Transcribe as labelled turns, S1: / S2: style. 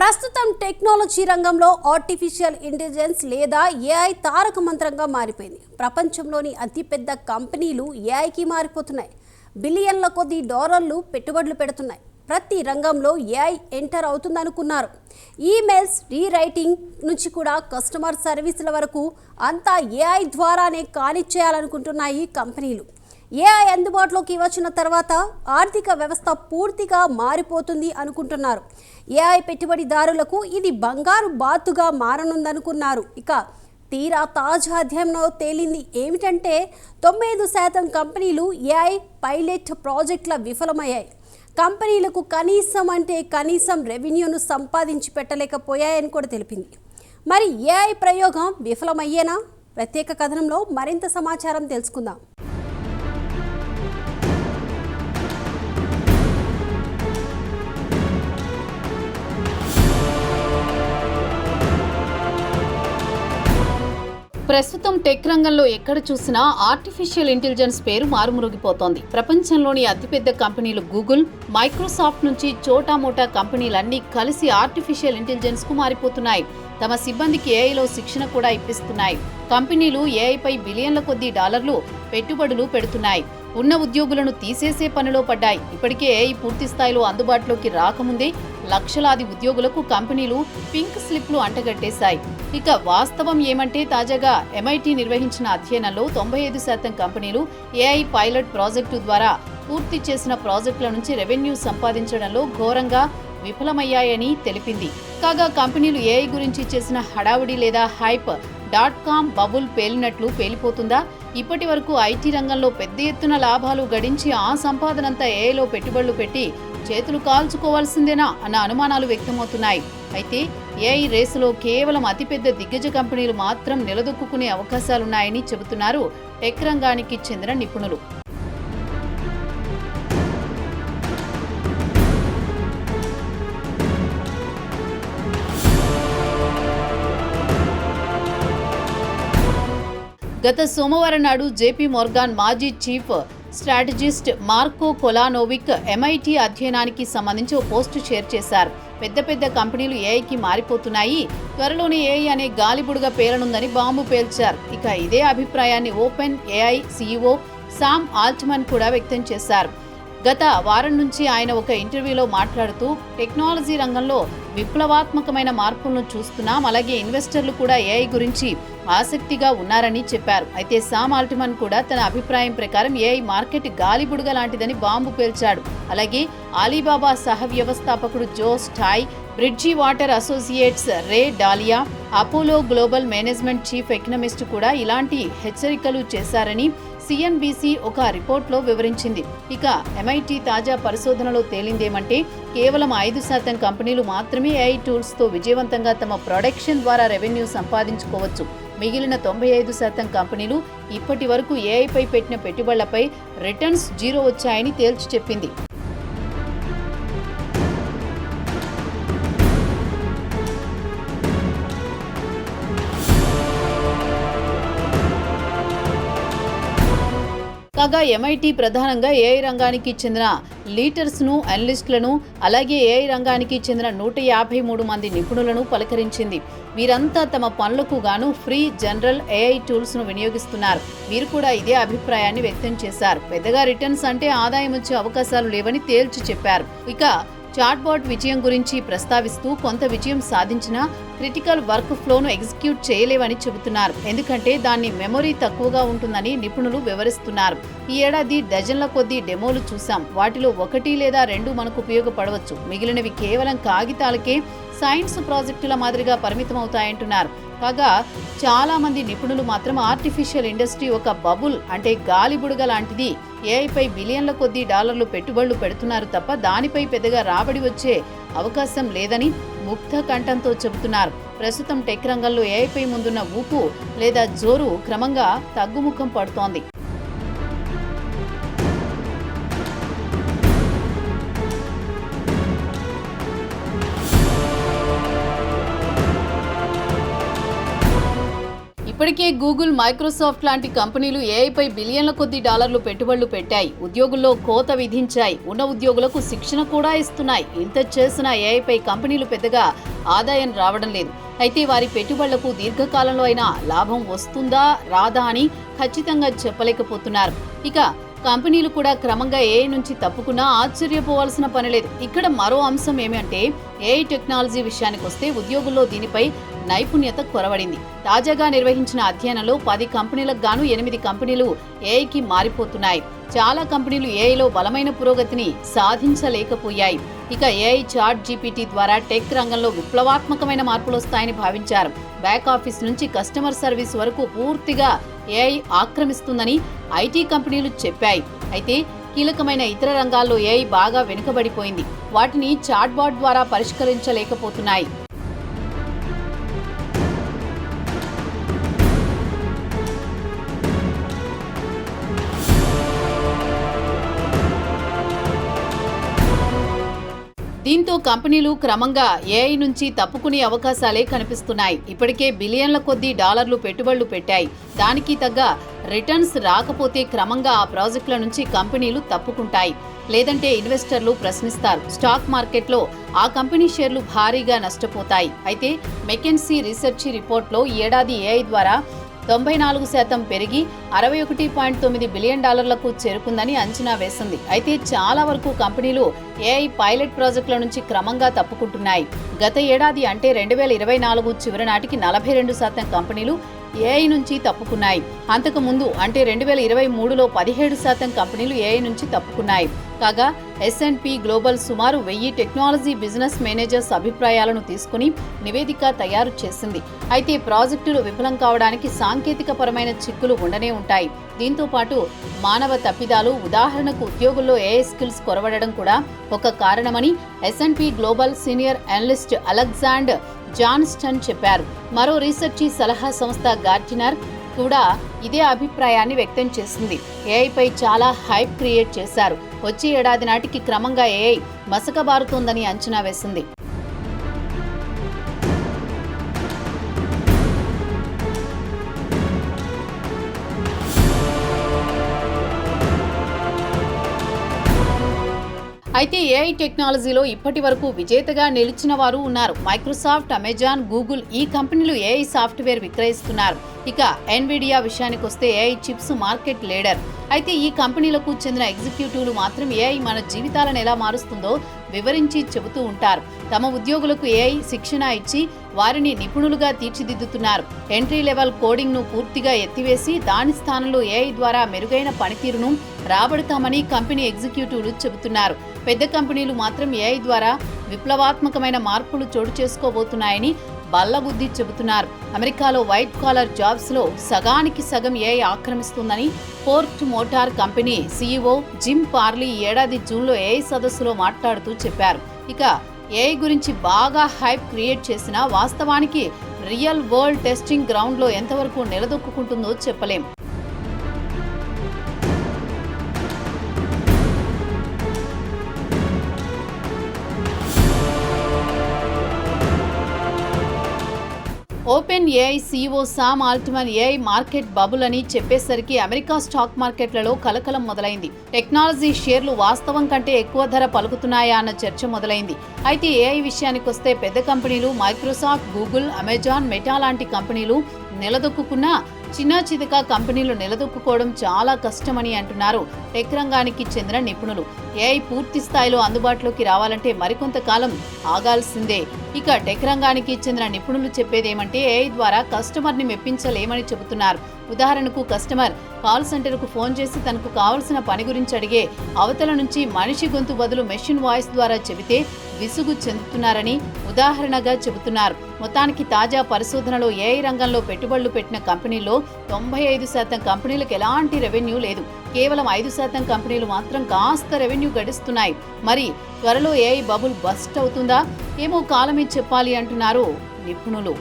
S1: ప్రస్తుతం టెక్నాలజీ రంగంలో artificial intelligence లేదా ఏఐ తారక మంత్రంగా మారిపోయింది. ప్రపంచంలోని అతిపెద్ద కంపెనీలు ఏఐకి మారిపోతున్నాయి. బిలియన్ల కొద్ది డాలర్లు పెట్టుబడులు పెడుతున్నాయి. ప్రతి రంగంలో ఏఐ ఎంటర్ అవుతుందనుకున్నారు. ఈమెయిల్స్ రీరైటింగ్ నుంచి కూడా కస్టమర్ సర్వీసుల వరకు అంతా ఏఐ ద్వారానే కానిచ్చేయాలనుకుంటున్నాయి కంపెనీలు. ఏఐ అందుబాటులోకి వచ్చిన తర్వాత ఆర్థిక వ్యవస్థ పూర్తిగా మారిపోతుంది అనుకుంటున్నారు. ఏఐ పెట్టుబడిదారులకు ఇది బంగారు బాతుగా మారనుందనుకున్నారు. ఇక తీరా తాజా అధ్యయనంలో తేలింది ఏమిటంటే 95% కంపెనీలు ఏఐ పైలట్ ప్రాజెక్టుల విఫలమయ్యాయి. కంపెనీలకు కనీసం రెవెన్యూను సంపాదించి పెట్టలేకపోయాయని కూడా తెలిపింది. మరి ఏఐ ప్రయోగం విఫలమయ్యేనా? ప్రత్యేక కథనంలో మరింత సమాచారం తెలుసుకుందాం.
S2: ప్రస్తుతం టెక్ రంగంలో ఎక్కడ చూసినా ఆర్టిఫిషియల్ ఇంటెలిజెన్స్ పేరు మారుమరుగిపోతోంది. ప్రపంచంలోని అతిపెద్ద కంపెనీలు గూగుల్, మైక్రోసాఫ్ట్ నుంచి చోటామోటా కంపెనీలన్నీ కలిసి ఆర్టిఫిషియల్ ఇంటెలిజెన్స్ కు మారిపోతున్నాయి. తమ సిబ్బందికి ఏఐలో శిక్షణ కూడా ఇప్పిస్తున్నాయి. కంపెనీలు ఏఐపై బిలియన్ల కొద్ది డాలర్లు పెట్టుబడులు పెడుతున్నాయి. ఉన్న ఉద్యోగులను తీసేసే పనిలో పడ్డాయి. ఇప్పటికే ఏఐ పూర్తి స్థాయిలో అందుబాటులోకి రాకముందే లక్షలాది ఉద్యోగులకు కంపెనీలు పింక్ స్లిప్లు అంటగట్టేశాయి. ఇక వాస్తవం ఏమంటే తాజాగా MIT నిర్వహించిన అధ్యయనంలో 95% కంపెనీలు ఏఐ పైలట్ ప్రాజెక్టు ద్వారా పూర్తి చేసిన ప్రాజెక్టుల నుంచి రెవెన్యూ సంపాదించడంలో ఘోరంగా విఫలమయ్యాయని తెలిపింది. కాగా కంపెనీలు ఏఐ గురించి చేసిన హడావుడి లేదా హైప్ .com బబుల్ పేలినట్లు పేలిపోతుందా? ఇప్పటి వరకు ఐటీ రంగంలో పెద్ద ఎత్తున లాభాలు గడించి ఆ సంపాదనంతా ఏఐలో పెట్టుబడులు పెట్టి చేతులు కాల్చుకోవాల్సిందేనా అన్న అనుమానాలు వ్యక్తమవుతున్నాయి. అయితే ఏఐ రేసులో కేవలం అతిపెద్ద దిగ్గజ కంపెనీలు మాత్రం నిలదొక్కునే అవకాశాలున్నాయని చెబుతున్నారు టెక్ రంగానికి చెందిన నిపుణులు. గత సోమవారం నాడు జేపీ మోర్గాన్ మాజీ చీఫ్ స్ట్రాటజిస్ట్ మార్కో కొలానోవిక్ MIT అధ్యయనానికి సంబంధించి ఓ పోస్టు షేర్ చేశారు. పెద్ద కంపెనీలు ఏఐకి మారిపోతున్నాయి, త్వరలోనే ఏఐ అనే గాలిబుడుగా పేలనుందని బాంబు పేల్చారు. ఇక ఇదే అభిప్రాయాన్ని OpenAI CEO Sam Altman కూడా వ్యక్తం చేశారు. గత వారం నుంచి ఆయన ఒక ఇంటర్వ్యూలో మాట్లాడుతూ టెక్నాలజీ రంగంలో విప్లవాత్మకమైన మార్పులను చూస్తున్నాం, అలాగే ఇన్వెస్టర్లు కూడా ఏఐ గురించి ఆసక్తిగా ఉన్నారని చెప్పారు. అయితే సామ్ ఆల్ట్మన్ కూడా తన అభిప్రాయం ప్రకారం ఏఐ మార్కెట్ గాలిబుడుగ లాంటిదని బాంబు పేల్చాడు. అలాగే అలీబాబా సహ వ్యవస్థాపకుడు జో స్టాయ్, Bridgewater Associates Ray Dalio, Apollo Global Management chief economist కూడా ఇలాంటి హెచ్చరికలు చేశారని CNBC ఒక రిపోర్ట్లో వివరించింది. ఇక MIT తాజా పరిశోధనలో తేలిందేమంటే కేవలం 5% కంపెనీలు మాత్రమే ఏఐ టూల్స్తో విజయవంతంగా తమ ప్రొడక్షన్ ద్వారా రెవెన్యూ సంపాదించుకోవచ్చు. మిగిలిన 95% కంపెనీలు ఇప్పటి వరకు ఏఐపై పెట్టిన పెట్టుబడులపై రిటర్న్స్ 0 వచ్చాయని తేల్చి చెప్పింది. కాగా MIT ప్రధానంగా ఏఐ రంగానికి చెందిన లీడర్స్ను, అనలిస్టులను, అలాగే ఏఐ రంగానికి చెందిన 153 మంది నిపుణులను పలకరించింది. వీరంతా తమ పనులకు గాను ఫ్రీ జనరల్ ఏఐ టూల్స్ను వినియోగిస్తున్నారు. వీరు కూడా ఇదే అభిప్రాయాన్ని వ్యక్తం చేశారు. పెద్దగా రిటర్న్స్ అంటే ఆదాయం వచ్చే అవకాశాలు లేవని తేల్చి చెప్పారు. ఇక చాట్బాట్ విజయం గురించి ప్రస్తావిస్తూ కొంత విజయం సాధించినా క్రిటికల్ వర్క్ ఫ్లోను ఎగ్జిక్యూట్ చేయలేవని చెబుతున్నారు. ఎందుకంటే దాని మెమొరీ తక్కువగా ఉంటుందని నిపుణులు వివరిస్తున్నారు. ఈ ఏడాది డజన్ల కొద్దీ డెమోలు చూసాం. వాటిలో 1 లేదా 2 మనకు ఉపయోగపడవచ్చు. మిగిలినవి కేవలం కాగితాలకే, సైన్స్ ప్రాజెక్టుల మాదిరిగా పరిమితమవుతాయంటున్నారు. కాగా చాలా మంది నిపుణులు మాత్రం ఆర్టిఫిషియల్ ఇండస్ట్రీ ఒక బబుల్ అంటే గాలిబుడుగ లాంటిది, ఏఐపై బిలియన్ల కొద్ది డాలర్లు పెట్టుబడులు పెడుతున్నారు తప్ప దానిపై పెద్దగా రాబడి వచ్చే అవకాశం లేదని ముక్త కంఠంతో చెబుతున్నారు. ప్రస్తుతం టెక్ రంగంలో ఏఐపై ముందున్న ఊపు లేదా జోరు క్రమంగా తగ్గుముఖం పడుతోంది. ఇప్పటికే గూగుల్, మైక్రోసాఫ్ట్ లాంటి కంపెనీలు ఏఐపై బిలియన్ల కొద్ది డాలర్లు పెట్టుబడులు పెట్టాయి. ఉద్యోగుల్లో కోత విధించాయి. ఉన్న ఉద్యోగులకు శిక్షణ కూడా ఇస్తున్నాయి. ఇంత చేసిన ఏఐపై కంపెనీలు పెద్దగా ఆదాయం రావడం లేదు. అయితే వారి పెట్టుబడులకు దీర్ఘకాలంలో అయినా లాభం వస్తుందా రాదా అని ఖచ్చితంగా చెప్పలేకపోతున్నారు. ఇక కంపెనీలు కూడా క్రమంగా ఏఐ నుంచి తప్పుకున్నా ఆశ్చర్యపోవాల్సిన పని లేదు. ఇక్కడ మరో అంశం ఏమంటే ఏఐ టెక్నాలజీ విషయానికి వస్తే ఉద్యోగుల్లో దీనిపై నైపుణ్యత కొరవడింది. తాజాగా నిర్వహించిన అధ్యయనంలో 10 కంపెనీలకు గాను 8 కంపెనీలు ఏఐకి మారిపోతున్నాయి. చాలా కంపెనీలు ఏఐలో బలమైన పురోగతిని సాధించలేకపోయాయి. ఇక ఏఐ చాట్ జీపీటీ ద్వారా టెక్ రంగంలో విప్లవాత్మకమైన మార్పులు వస్తాయని భావించారు. బ్యాక్ ఆఫీస్ నుంచి కస్టమర్ సర్వీస్ వరకు పూర్తిగా ఏఐ ఆక్రమిస్తుందని ఐటీ కంపెనీలు చెప్పాయి. అయితే కీలకమైన ఇతర రంగాల్లో ఏఐ బాగా వెనుకబడిపోయింది. వాటిని చాట్బాట్ ద్వారా పరిష్కరించలేకపోతున్నాయి. దీంతో కంపెనీలు క్రమంగా ఏఐ నుంచి తప్పుకునే అవకాశాలే కనిపిస్తున్నాయి. ఇప్పటికే బిలియన్ల కొద్దీ డాలర్లు పెట్టుబడులు పెట్టాయి. దానికి తగ్గ రిటర్న్స్ రాకపోతే క్రమంగా ఆ ప్రాజెక్టుల నుంచి కంపెనీలు తప్పుకుంటాయి. లేదంటే ఇన్వెస్టర్లు ప్రశ్నిస్తారు. స్టాక్ మార్కెట్లో ఆ కంపెనీ షేర్లు భారీగా నష్టపోతాయి. అయితే మెకెన్సీ రీసెర్చ్ రిపోర్ట్లో ఈ ఏడాది ఏఐ ద్వారా 94% పెరిగి 61.9 బిలియన్ డాలర్లకు చేరుకుందని అంచనా వేసింది. అయితే చాలా వరకు కంపెనీలు ఏఐ పైలట్ ప్రాజెక్టుల నుంచి క్రమంగా తప్పుకుంటున్నాయి. గత ఏడాది అంటే 2024 చివరి నాటికి 42% కంపెనీలు ఏఐ నుంచి తప్పుకున్నాయి. అంతకు ముందు అంటే 2023లో 17% కంపెనీలు ఏఐ నుంచి తప్పుకున్నాయి. కాగా S&P గ్లోబల్ సుమారు 1000 టెక్నాలజీ బిజినెస్ మేనేజర్స్ అభిప్రాయాలను తీసుకుని నివేదిక తయారు చేసింది. అయితే ప్రాజెక్టులు విఫలం కావడానికి సాంకేతికపరమైన చిక్కులు ఉండనే ఉంటాయి. దీంతో పాటు మానవ తప్పిదాలు, ఉదాహరణకు ఉద్యోగుల్లో ఏఐ స్కిల్స్ కొరవడడం కూడా ఒక కారణమని S&P global senior analyst Alexander Johnston చెప్పారు. మరో రీసెర్చి సలహా సంస్థ గార్టినర్ కూడా ఇదే అభిప్రాయాన్ని వ్యక్తం చేసింది. ఏఐపై చాలా హైప్ క్రియేట్ చేశారు. వచ్చే ఏడాది నాటికి క్రమంగా ఏఐ మసకబారుతోందని అంచనా వేసింది. అయితే ఏఐ టెక్నాలజీలో ఇప్పటి వరకు విజేతగా నిలిచిన వారు ఉన్నారు. మైక్రోసాఫ్ట్, అమెజాన్, గూగుల్ ఈ కంపెనీలు ఏఐ సాఫ్ట్వేర్ విక్రయిస్తున్నారు. ఇక ఎన్విడియా విషయానికి వస్తే ఏఐ చిప్స్ మార్కెట్ లీడర్. అయితే ఈ కంపెనీలకు చెందిన ఎగ్జిక్యూటివ్లు మాత్రం ఏఐ మన జీవితాలను ఎలా మారుస్తుందో వివరించి చెబుతూ ఉంటారు. తమ ఉద్యోగులకు ఏఐ శిక్షణ ఇచ్చి వారిని నిపుణులుగా తీర్చిదిద్దుతున్నారు. ఎంట్రీ లెవెల్ కోడింగ్ను పూర్తిగా ఎత్తివేసి దాని స్థానంలో ఏఐ ద్వారా మెరుగైన పనితీరును రాబడతామని కంపెనీ ఎగ్జిక్యూటివ్లు చెబుతున్నారు. పెద్ద కంపెనీలు మాత్రం ఏఐ ద్వారా విప్లవాత్మకమైన మార్పులు చోటు చేసుకోబోతున్నాయని బల్లగుద్ది చెబుతున్నారు. అమెరికాలో వైట్ కాలర్ జాబ్స్ లో సగానికి సగం ఏఐ ఆక్రమిస్తుందని Ford Motor Company CEO Jim Farley ఈ ఏడాది జూన్లో ఏఐ సదస్సులో మాట్లాడుతూ చెప్పారు. ఇక ఏఐ గురించి బాగా హైప్ క్రియేట్ చేసినా వాస్తవానికి రియల్ వరల్డ్ టెస్టింగ్ గ్రౌండ్లో ఎంతవరకు నిలదొక్కుంటుందో చెప్పలేం. OpenAI CEO Sam Altman AI market bubble అని చెప్పేసరికి అమెరికా స్టాక్ మార్కెట్లలో కలకలం మొదలైంది. టెక్నాలజీ షేర్లు వాస్తవం కంటే ఎక్కువ ధర పలుకుతున్నాయా అన్న చర్చ మొదలైంది. అయితే ఏఐ విషయానికి వస్తే పెద్ద కంపెనీలు మైక్రోసాఫ్ట్, గూగుల్, అమెజాన్, మెటా లాంటి కంపెనీలు నిలదొక్కున్నా చిన్న చితక కంపెనీలు నిలదొక్కుకోవడం చాలా కష్టమని అంటున్నారు టెక్ రంగానికి చెందిన నిపుణులు. ఏఐ పూర్తి స్థాయిలో అందుబాటులోకి రావాలంటే మరికొంతకాలం ఆగాల్సిందే. ఇక టెక్ రంగానికి చెందిన నిపుణులు చెప్పేదేమంటే ఏఐ ద్వారా కస్టమర్ని మెప్పించలేమని చెబుతున్నారు. ఉదాహరణకు కస్టమర్ కాల్ సెంటర్కు ఫోన్ చేసి తనకు కావలసిన పని గురించి అడిగే అవతల నుంచి మనిషి గొంతు బదులు మెషిన్ వాయిస్ ద్వారా చెబితే విసుగు చెందుతున్నారని ఉదాహరణగా చెబుతున్నారు. మొత్తానికి తాజా పరిశోధనలో ఏఐ రంగంలో పెట్టుబడులు పెట్టిన కంపెనీల్లో 95% కంపెనీలకు ఎలాంటి రెవెన్యూ లేదు. కేవలం 5% కంపెనీలు మాత్రం కాస్త రెవెన్యూ గడిస్తున్నాయి. మరి త్వరలో ఏఐ బబుల్ బస్ట్ అవుతుందా ఏమో కాలమే చెప్పాలి అంటున్నారు నిపుణులు.